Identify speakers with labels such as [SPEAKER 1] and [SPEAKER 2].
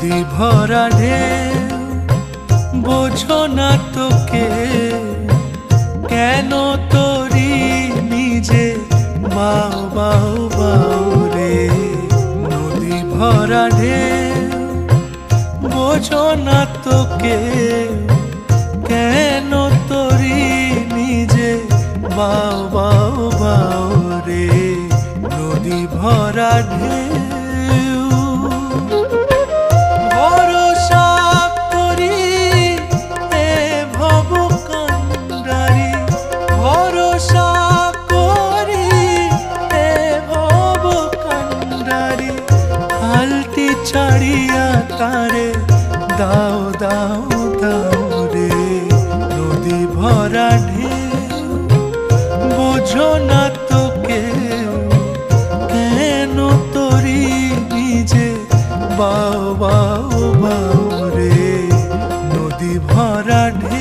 [SPEAKER 1] নদী ভরা ঢেউ বোঝো না তোকে কেন তোরি নিজে বাউ বাউ বাউ রে। নদী ভরা ঢেউ বোঝো না তোকে কেন তোরি নিজে বাউ বাউ বাউ রে। নদী ভরা ঢেউ ভরসা করি এ ভব কান্ডারি, ভরসা করি এ ভব কান্ডারি। হালটি ছাড়িয়া তারে দাও দাও দাও রে। নদী ভরা ঢেউ বোঝো না তোকে কেন তোরি নিজে বাউ বাউ বাউ রে। নদী ভরা ঢেউ।